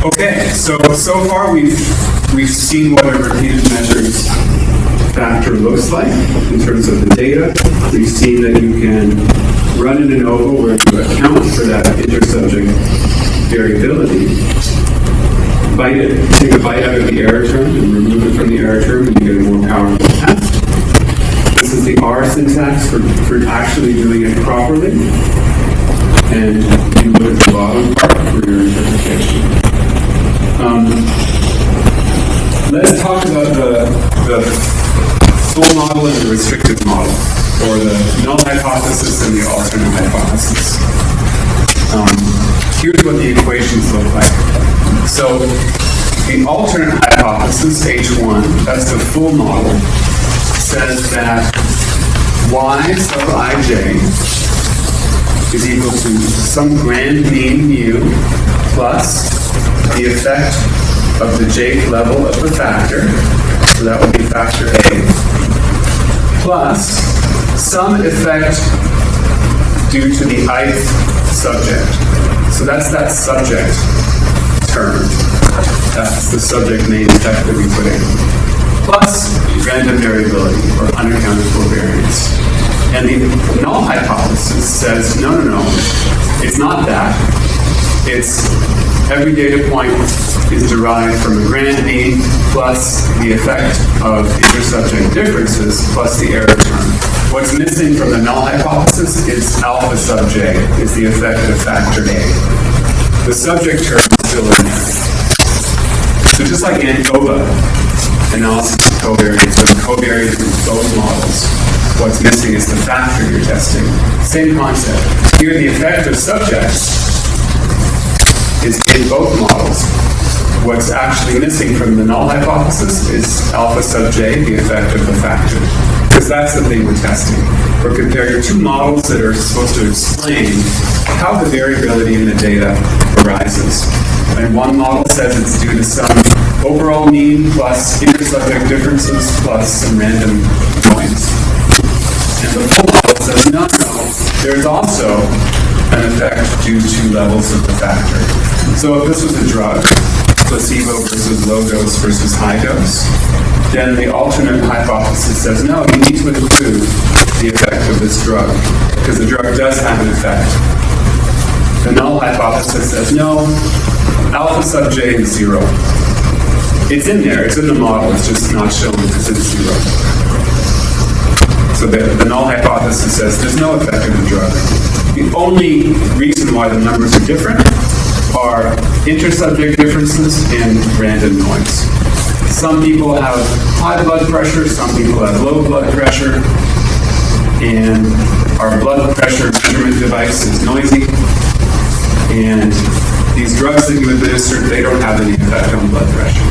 Okay, so far we've seen what a repeated measures factor looks like in terms of the data. We've seen that you can run an ANOVA where you account for that intersubject variability. Take a bite out of the error term and remove it from the error term, and you get a more powerful test. This is the R syntax for actually doing it properly. And you look at the bottom part for your interpretation. Let's talk about the full model and the restrictive model, or the null hypothesis and the alternate hypothesis. Here's what the equations look like. So the alternate hypothesis, H1, that's the full model, says that y sub ij is equal to some grand mean mu plus the effect of the jth level of the factor, so that would be factor A, plus some effect due to the ith subject. So that's that subject term. That's the subject main effect that we put in. Plus random variability, or unaccountable variance. And the null hypothesis says, no, it's not that. It's every data point is derived from a grand mean plus the effect of intersubject differences plus the error term. What's missing from the null hypothesis is alpha sub j, is the effect of factor A. The subject term is still in there. So just like ANOVA, analysis of covariance, or covariance in both models, what's missing is the factor you're testing. Same concept. Here, the effect of subjects is in both models. What's actually missing from the null hypothesis is alpha sub j, the effect of the factor. Because that's the thing we're testing. We're comparing two models that are supposed to explain how the variability in the data arises. And one model says it's due to some overall mean plus intersubject differences plus some random points. And the full model says, no, there's also an effect due to levels of the factor. So if this was a drug, placebo versus low dose versus high dose, then the alternate hypothesis says, no, you need to include the effect of this drug, because the drug does have an effect. The null hypothesis says, no, alpha sub j is 0. It's in there, it's in the model, it's just not shown because it's 0. So the null hypothesis says there's no effect of the drug. The only reason why the numbers are different are intersubject differences and random points. Some people have high blood pressure, some people have low blood pressure, and our blood pressure measurement device is noisy, and these drugs that you administer, they don't have any effect on blood pressure.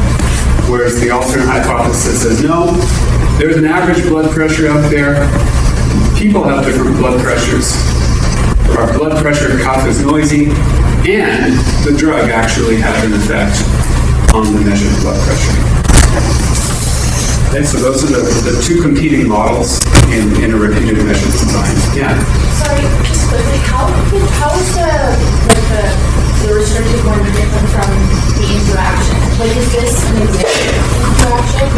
Whereas the alternate hypothesis says, no, there's an average blood pressure out there. People have different blood pressures. Our blood pressure cuff is noisy, and the drug actually has an effect on the measured blood pressure. Okay, so those are the two competing models in a repeated measures design. Yeah? Sorry, just quickly, how is the restricted one different from the interaction? Like, is this an interaction?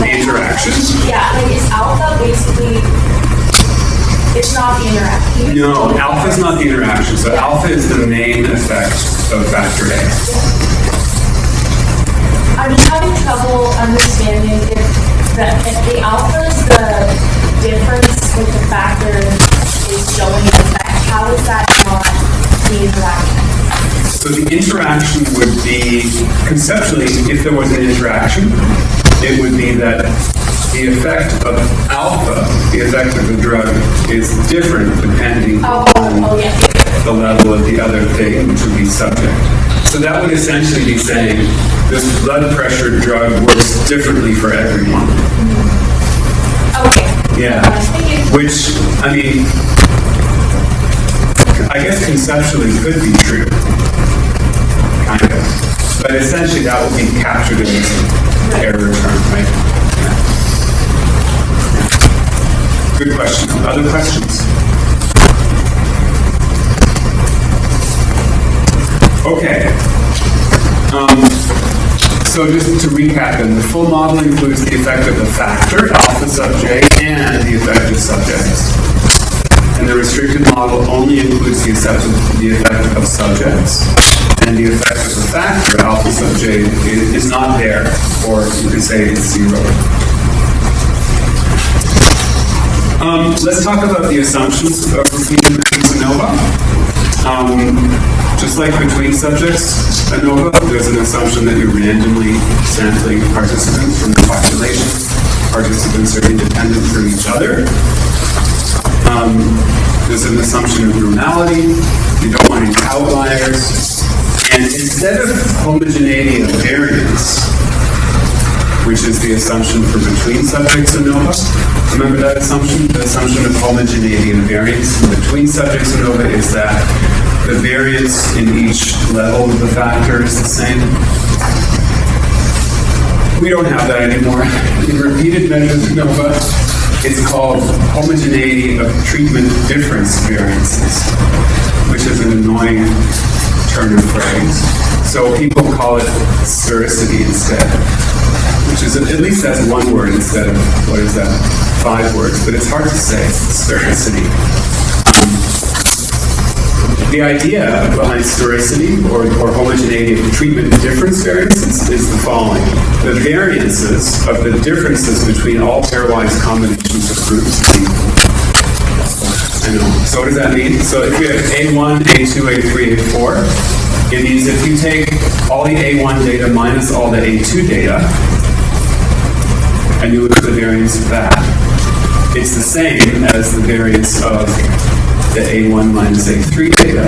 The interactions? Yeah, like, is alpha basically, it's not the interaction? No, alpha is not the interaction. So alpha is the main effect of factor A. I'm just having trouble understanding if the alpha is the difference with the factor is showing an effect. How is that not the interaction? So the interaction would be, conceptually, if there was an interaction, it would be that the effect of alpha, the effect of the drug, is different depending on the level of the other thing, which would be subject. So that would essentially be saying this blood pressure drug works differently for everyone. Okay. Yeah. Which, I mean, I guess conceptually could be true. Kind of. But essentially that would be captured in this error term, right? Yeah. Good question. Other questions? Okay. So just to recap then, the full model includes the effect of the factor, alpha sub j, and the effect of subjects. And the restricted model only includes the effect of subjects. And the effect of the factor, alpha sub j, is not there, or you could say it's zero. Let's talk about the assumptions of repeated measures ANOVA. Just like between subjects ANOVA, there's an assumption that you're randomly sampling participants from the population. Participants are independent from each other. There's an assumption of normality. You don't want any outliers. And instead of homogeneity of variance, which is the assumption for between subjects ANOVA, remember that assumption? The assumption of homogeneity of variance between subjects ANOVA is that the variance in each level of the factor is the same. We don't have that anymore. In repeated measures ANOVA, it's called homogeneity of treatment difference variances, which is an annoying turn of phrase. So people call it sphericity instead, which is, at least that's one word instead of, what is that, 5 words, but it's hard to say, sphericity. The idea behind sphericity, or homogeneity of treatment difference variances, is the following. The variances of the differences between all pairwise combinations of groups are equal. I know. So what does that mean? So if we have A1, A2, A3, A4, it means if you take all the A1 data minus all the A2 data, and you look at the variance of that, it's the same as the variance of the A1 minus A3 data,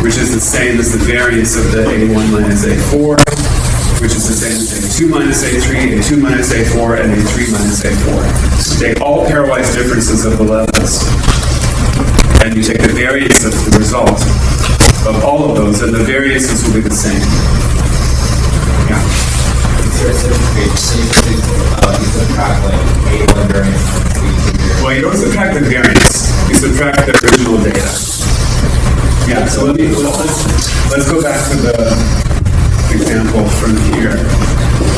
which is the same as the variance of the A1 minus A4, which is the same as A2 minus A3, A2 minus A4, and A3 minus A4. So take all pairwise differences of the levels, and you take the variance of the result of all of those, and the variances will be the same. Yeah. Well, you don't subtract the variance. You subtract the original data. Yeah. So let's go back to the example from here.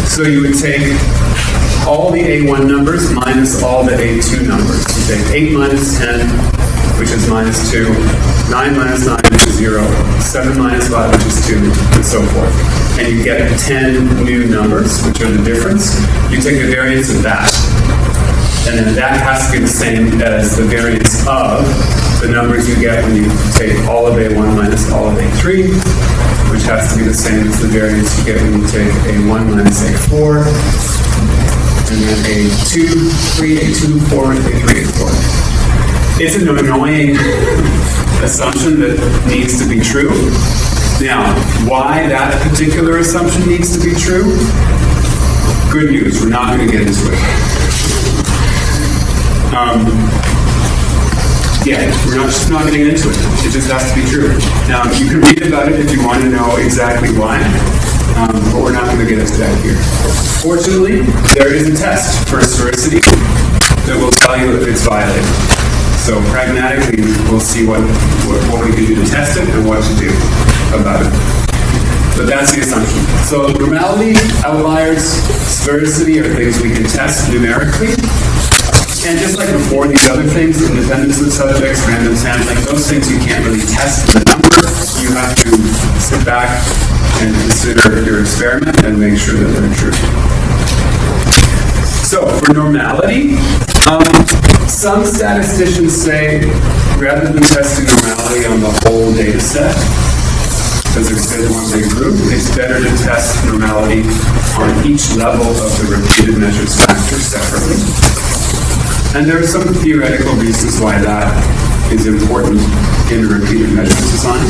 So you would take all the A1 numbers minus all the A2 numbers. You take 8 minus 10, which is minus 2, 9 minus 9, which is 0, 7 minus 5, which is 2, and so forth. And you get 10 new numbers, which are the difference. You take the variance of that. And then that has to be the same as the variance of the numbers you get when you take all of A1 minus all of A3, which has to be the same as the variance you get when you take A1 minus A4, and then A2, 3, A2, 4, A3, A4. It's an annoying assumption that needs to be true. Now, why that particular assumption needs to be true? Good news, we're not going to get into it. We're just not getting into it. It just has to be true. Now, you can read about it if you want to know exactly why, but we're not going to get into that here. Fortunately, there is a test for sphericity that will tell you if it's violated. So pragmatically, we'll see what we can do to test it and what to do about it. But that's the assumption. So normality, outliers, sphericity are things we can test numerically. And just like before, these other things, independence of subjects, random sampling, those things you can't really test with a number. You have to sit back and consider your experiment and make sure that they're true. So for normality, some statisticians say rather than testing normality on the whole data set, because it's one big group, it's better to test normality on each level of the repeated measures factor separately. And there are some theoretical reasons why that is important in a repeated measures design.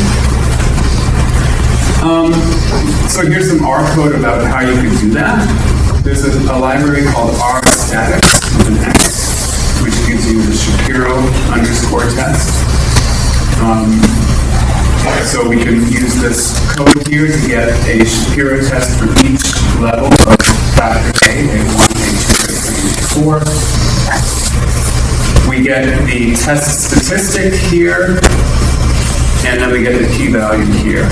So here's some R code about how you can do that. There's a library called rstatics with an X, which gives you the Shapiro underscore test. So we can use this code here to get a Shapiro test for each level of factor A, A1, A2, A3, A4. We get the test statistic here, and then we get the p-value here.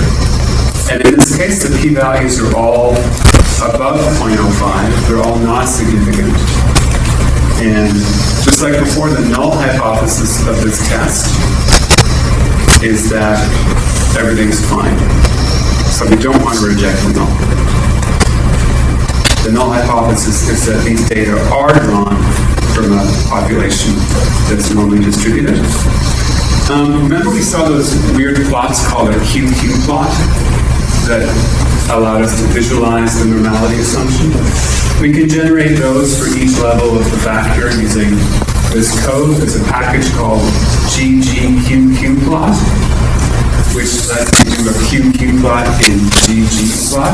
And in this case, the p-values are all above 0.05, they're all not significant. And just like before, the null hypothesis of this test is that everything's fine. So we don't want to reject the null. The null hypothesis is that these data are drawn from a population that's normally distributed. Remember we saw those weird plots called a QQ plot that allowed us to visualize the normality assumption? We can generate those for each level of the factor using this code. There's a package called ggqq plot, which lets you do a QQ plot in ggplot.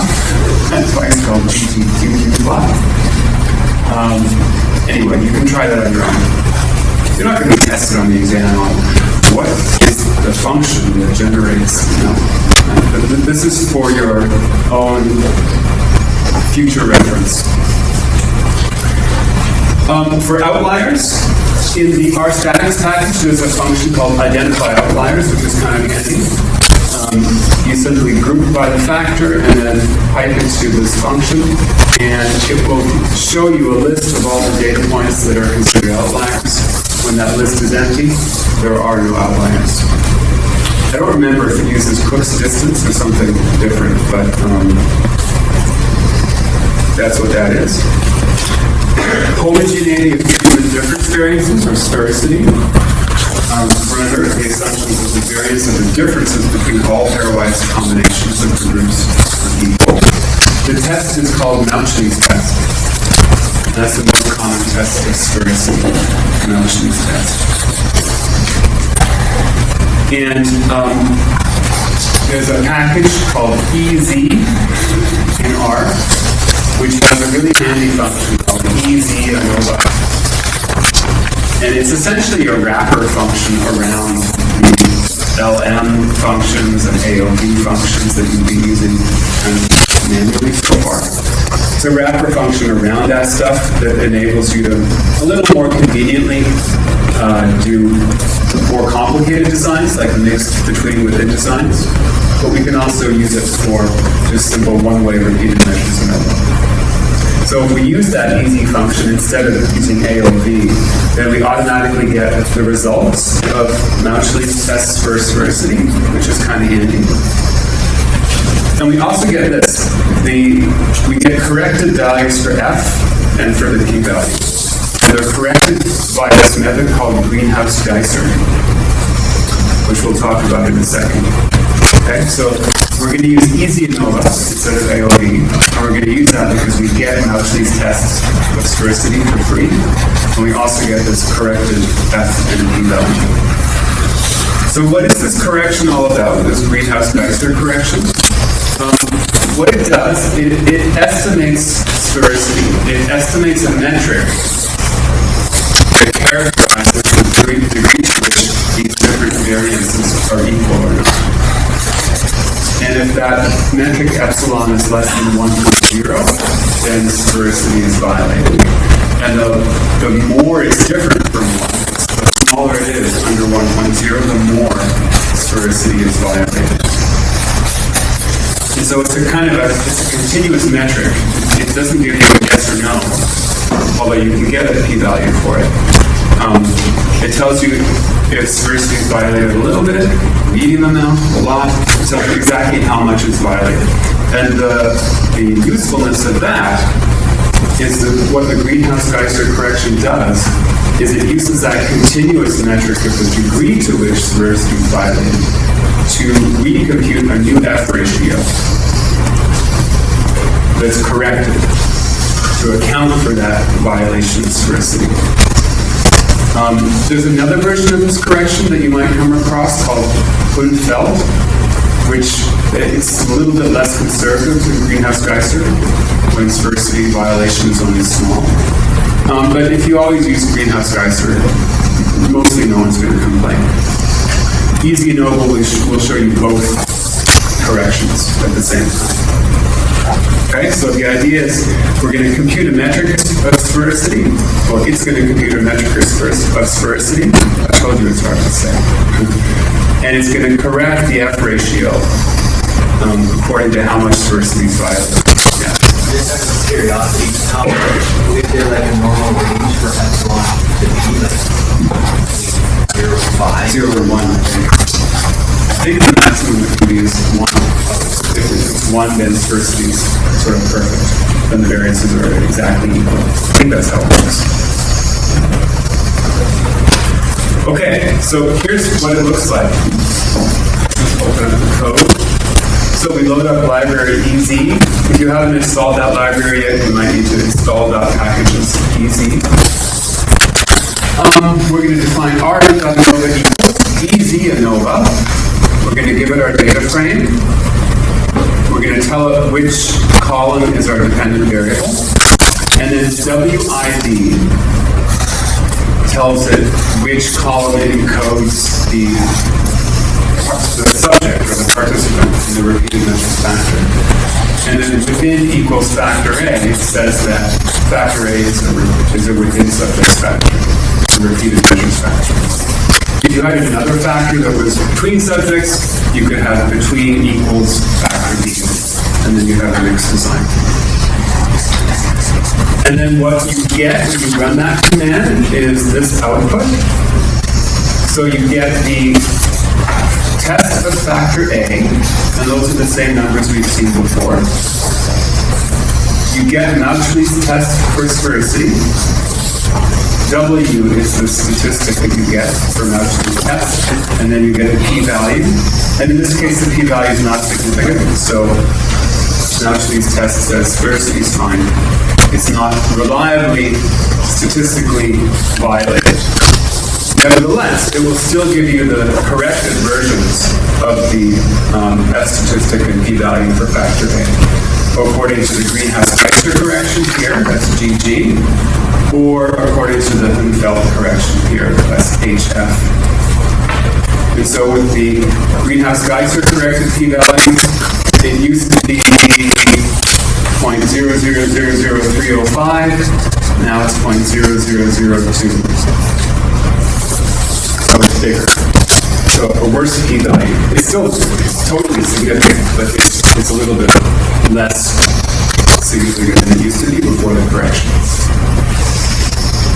That's why it's called ggqq plot. Anyway, you can try that on your own. You're not going to be tested on the exam on what is the function that generates, but this is for your own future reference. For outliers, in the rstatics package, there's a function called identify outliers, which is kind of handy. You simply group by the factor and then pipe it to this function, and it will show you a list of all the data points that are considered outliers. When that list is empty, there are no outliers. I don't remember if it uses Cook's distance or something different, but that's what that is. Homogeneity of treatment difference variances, or sphericity. Further, the assumptions of the variance of the differences between all pairwise combinations of the groups are equal. The test is called Mauchly's test. That's the most common test of sphericity, Mauchly's test. And there's a package called EZ in R, which has a really handy function called EZ ANOVA. And it's essentially a wrapper function around the LM functions and AOV functions that you've been using kind of manually so far. It's a wrapper function around that stuff that enables you to a little more conveniently do more complicated designs, like mixed between within designs. But we can also use it for just simple one-way repeated measures and So if we use that easy function instead of using AOV, then we automatically get the results of Mauchly's tests for sphericity, which is kind of handy. And we also get this. We get corrected values for F and for the p-value. They're corrected by this method called Greenhouse-Geiser, which we'll talk about in a second. Okay, so we're going to use easy ANOVA instead of AOV, and we're going to use that because we get Mauchly's tests of sphericity for free, and we also get this corrected F and p-value. So what is this correction all about, this Greenhouse-Geiser correction? What it does, it estimates sphericity. It estimates a metric that characterizes the degree to which these different variances are equal or not. And if that metric epsilon is less than 1.0, then sphericity is violated. And the more it's different from 1, the smaller it is under 1.0, the more sphericity is violated. And so it's a kind of it's a continuous metric. It doesn't give you a yes or no, although you can get a p-value for it. It tells you if sphericity is violated a little bit, medium amount, a lot. It tells you exactly how much is violated. And the usefulness of that is that what the Greenhouse-Geiser correction does is it uses that continuous metric of the degree to which sphericity is violated to recompute a new F ratio that's corrected to account for that violation of sphericity. There's another version of this correction that you might come across called Hundfeld, which it's a little bit less conservative than Greenhouse-Geiser when sphericity violation is only small. But if you always use Greenhouse-Geiser, mostly no one's going to complain. Easy ANOVA will show you both corrections at the same time. Okay, so the idea is we're going to compute a metric of sphericity. Well, it's going to compute a metric of sphericity. I told you it's hard to say. And it's going to correct the F ratio according to how much sphericity is violated. Yeah. curiosity, how is there like a normal range for epsilon to be like 0 to 5? 0 or 1, I think. I think the maximum that can be is 1. If it's 1, then sparsity is sort of perfect. Then the variances are exactly equal. I think that's how it works. Okay, so here's what it looks like. Open up the code. So we load up library EZ. If you haven't installed that library yet, you might need to install .packages EZ. We're going to define r.nova equals EZ ANOVA. We're going to give it our data frame. We're going to tell it which column is our dependent variable. And then WID tells it which column encodes the subject or the participant in the repeated measures factor. And then within equals factor A says that factor A is a within subject factor, a repeated measures factor. If you had another factor that was between subjects, you could have between equals factor B, and then you have a mixed design. And then what you get when you run that command is this output. So you get the test of factor A, and those are the same numbers we've seen before. You get Mauchly's test for sphericity. W is the statistic that you get for Mauchly's test, and then you get a p-value. And in this case, the p-value is not significant, so Mauchly's test says sphericity is fine. It's not reliably, statistically violated. Nevertheless, it will still give you the corrected versions of the F statistic and p-value for factor A, according to the Greenhouse-Geiser correction here, that's GG, or according to the Hunfeld correction here, that's HF. And so with the Greenhouse-Geiser corrected p-value, it used to be 0.0000305, now it's 0.0002. So it's bigger. So a worse p-value. It's still totally significant, but it's a little bit less significant than it used to be before the correction.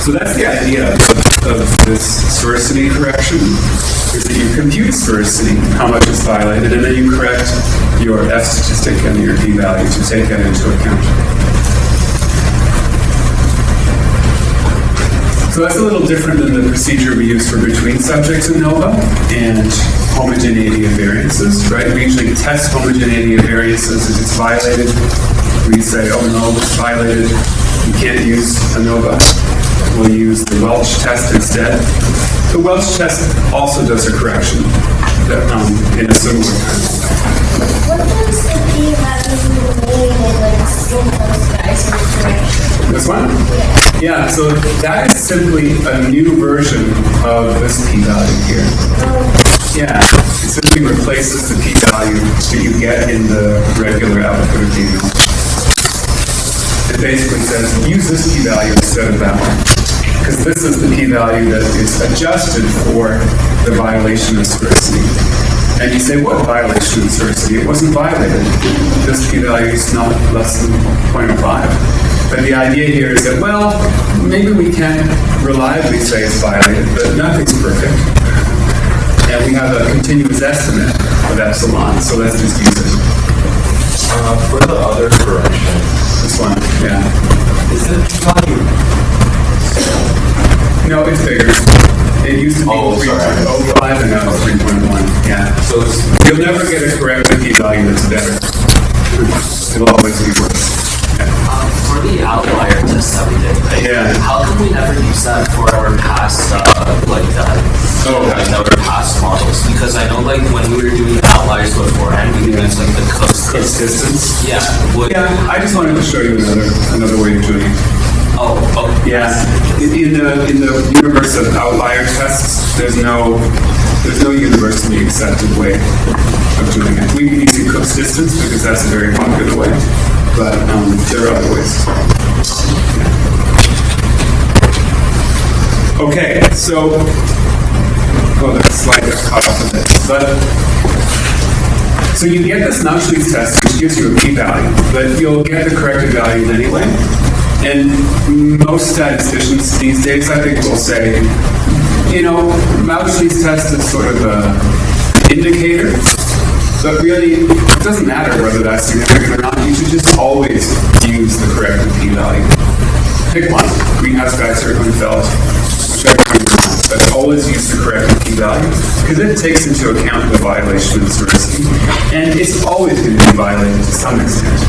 So that's the idea of this sphericity correction, is that you compute sphericity, how much is violated, and then you correct your F statistic and your p-value to take that into account. So that's a little different than the procedure we use for between subjects in ANOVA and homogeneity of variances, right? We usually test homogeneity of variances. If it's violated, we say, oh no, it's violated. You can't use ANOVA. We'll use the Welch test instead. The Welch test also does a correction in a similar kind of way. What does the p-value mean in like Greenhouse-Geiser correction? This one? Yeah, so that is simply a new version of this p-value here. Yeah, it simply replaces the p-value that you get in the regular output of the analysis. It basically says, use this p-value instead of that one. Because this is the p-value that is adjusted for the violation of sphericity. And you say, what violation of sphericity? It wasn't violated. This p-value is not less than 0.05. But the idea here is that, well, maybe we can't reliably say it's violated, but nothing's perfect. And we have a continuous estimate of epsilon, so let's just use it. For the other correction, This one, yeah. is the p-value? No, it's bigger. It used to be 3.05 and now it's 3.1. Yeah. So it's, You'll never get a corrected p-value that's better. It'll always be worse. For the outlier test that we did, right? Yeah. How come we never use that for our past, our past models? Because I know, like, when we were doing outliers beforehand, we used like the Cook's Cook's distance. Yeah. Yeah, I just wanted to show you another way of doing it. Oh. Yeah, in the universe of outlier tests, there's no universally accepted way of doing it. We've been using Cook's distance because that's a very popular way, but there are other ways. Okay, so the slide got caught up a bit, but So you get this Mauchly's test, which gives you a p-value, but you'll get the corrected values anyway. And most statisticians these days, I think, will say, Mauchly's test is sort of an indicator, but really, it doesn't matter whether that's significant or not. You should just always use the corrected p-value. Pick one, greenhouse gas or Hunfeld, whichever one you want, but always use the corrected p-value, because it takes into account the violation of Swirsky, and it's always going to be violated to some extent,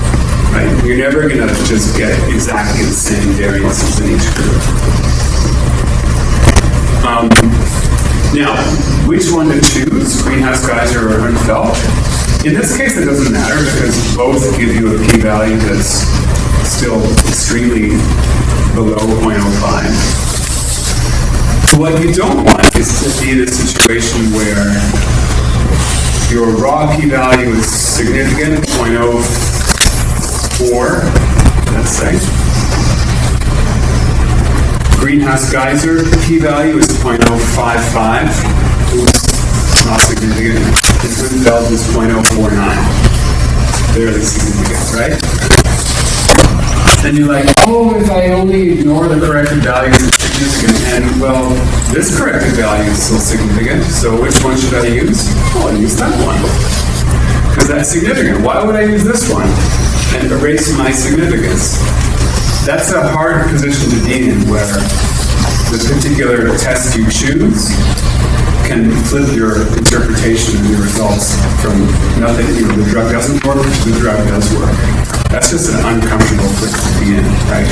right? You're never going to just get exactly the same variances in each group. Now, which one to choose, greenhouse geyser or Hunfeld? In this case, it doesn't matter, because both give you a p-value that's still extremely below 0.05. What you don't want is to be in a situation where your raw p-value is significant, 0.04, let's say. Greenhouse geyser p-value is 0.055. Oops, not significant. And Hunfeld is 0.049. Barely significant, right? And you're like, oh, if I only ignore the corrected values, it's significant. And, well, this corrected value is still significant, so which one should I use? Oh, I'll use that one. Because that's significant. Why would I use this one and erase my significance? That's a hard position to be in, where the particular test you choose can flip your interpretation of your results from nothing, the drug doesn't work, to the drug does work. That's just an uncomfortable place to be in, right?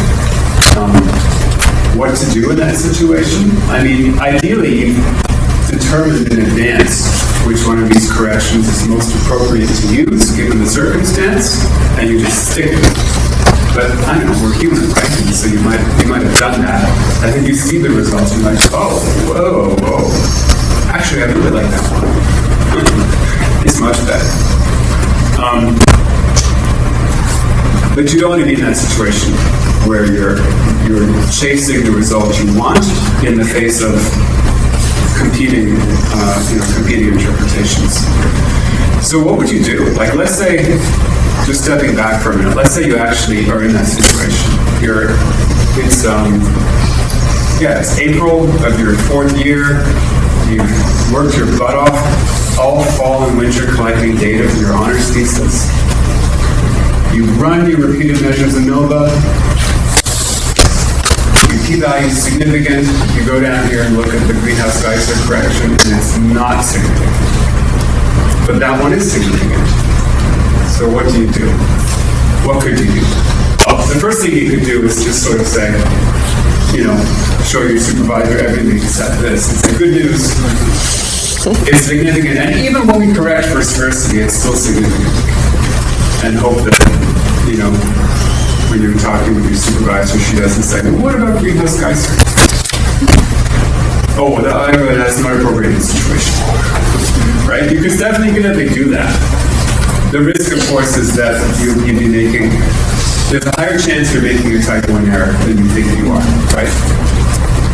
What to do in that situation? I mean, ideally, you've determined in advance which one of these corrections is most appropriate to use, given the circumstance, and you just stick with it. But I don't know, we're human, right? And so you might have done that. I think you see the results, you're like, oh, whoa. Actually, I really like that one. It's much better. But you don't want to be in that situation where you're chasing the result you want in the face of competing interpretations. So what would you do? Like, let's say, just stepping back for a minute, let's say you actually are in that situation. It's April of your 4th year. You've worked your butt off all fall and winter collecting data for your honors thesis. You run your repeated measures ANOVA. Your p-value is significant. You go down here and look at the greenhouse geyser correction, and it's not significant. But that one is significant. So what do? What could you do? Well, the first thing you could do is just sort of say, show your supervisor everything except this. It's good news. It's significant. And even when we correct for scarcity, it's still significant. And hope that, when you're talking with your supervisor, she doesn't say, well, what about greenhouse geyser? Oh, that's not appropriate in this situation. Right? You could definitely do that. The risk, of course, is that you'd be there's a higher chance you're making a type 1 error than you think you are, right?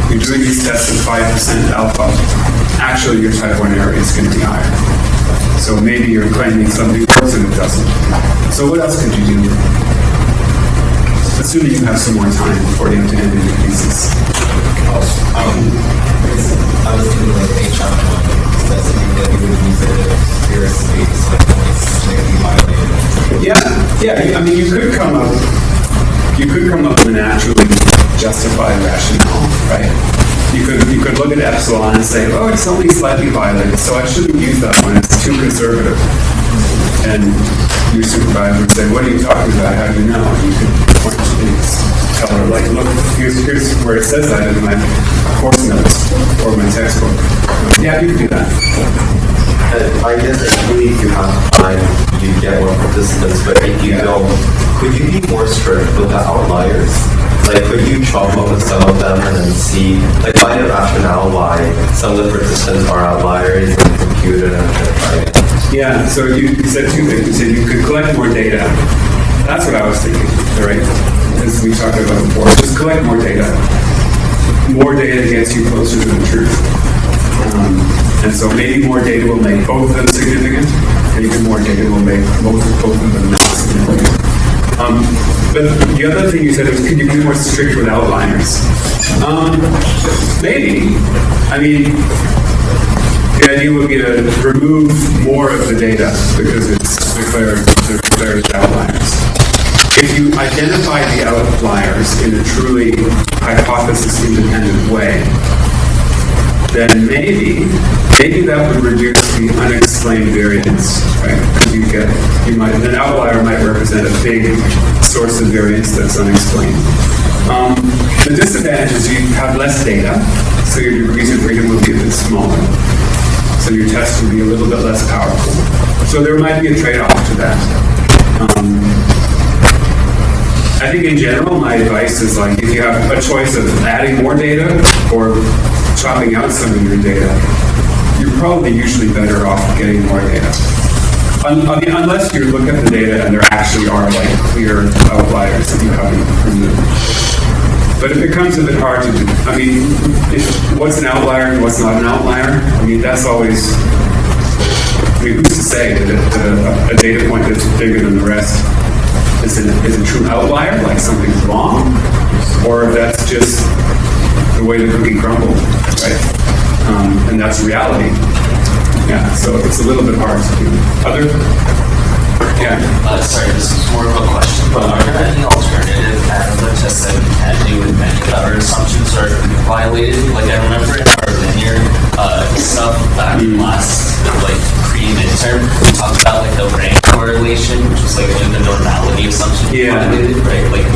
You're doing these tests at 5% alpha. Actually, your type 1 error is going to be higher. So maybe you're claiming something works and it doesn't. So what else could you do? Assuming you have some more time before you have to end in your thesis. I was thinking like HR one. That's something that you would use it if your space maybe violated. Yeah. I mean, you could come up with a naturally justified rationale, right? You could look at epsilon and say, oh, it's only slightly violated, so I shouldn't use that one. It's too conservative. And your supervisor would say, what are you talking about? How do you know? And you could point to things, tell her, like, look, here's where it says that in my course notes or my textbook. Yeah, you can do that. I guess actually if you have time, you get more participants, but if you don't, could you be more strict with the outliers? Like, could you chop up with some of them and then see, like, find a rationale why some of the participants are outliers and compute it and try it? Yeah, so you said two things. You said you could collect more data. That's what I was thinking, right? As we talked about before, just collect more data. More data gets you closer to the truth. And so maybe more data will make both of them significant, maybe more data will make both of them not significant. But the other thing you said was, could you be more strict with outliers? Maybe. I mean, the idea would be to remove more of the data because it's declared as outliers. If you identify the outliers in a truly hypothesis-independent way, then maybe that would reduce the unexplained variance, right? Because an outlier might represent a big source of variance that's unexplained. The disadvantage is you have less data, so your degrees of freedom will be a bit smaller. So your test will be a little bit less powerful. So there might be a trade-off to that. I think in general, my advice is like, if you have a choice of adding more data or chopping out some of your data, you're probably usually better off getting more data. Unless you look at the data and there actually are like clear outliers that you haven't removed. But it becomes a bit hard to do. I mean, what's an outlier and what's not an outlier? I mean, that's always, who's to say that a data point that's bigger than the rest is a true outlier, like something's wrong, or if that's just the way the cookie crumbled, right? And that's reality. Yeah, so it's a little bit hard to do. Yeah. Sorry, this is more of a question, but are there any alternative additive tests that we can do with many that our assumptions are violated? Like, I remember in our linear stuff back last, like, pre-midterm, we talked about, like, the rank correlation, which was, like, when the normality assumption was violated, right? Like,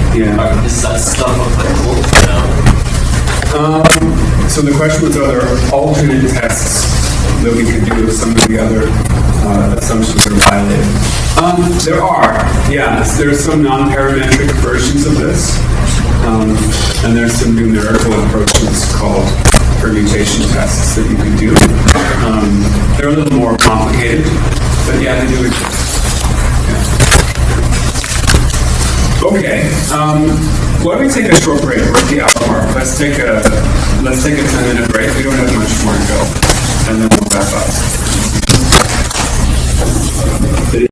is that stuff applicable? No. So the question was, are there alternate tests that we could do with some of the other assumptions that are violated? There are, yes. There are some non-parametric versions of this, and there's some numerical approaches called permutation tests that you can do. They're a little more complicated, but yeah, they do exist. Yeah. Okay. Why don't we take a short break? We're at the hour mark. Let's take a 10-minute break. We don't have much more to go, and then we'll wrap up.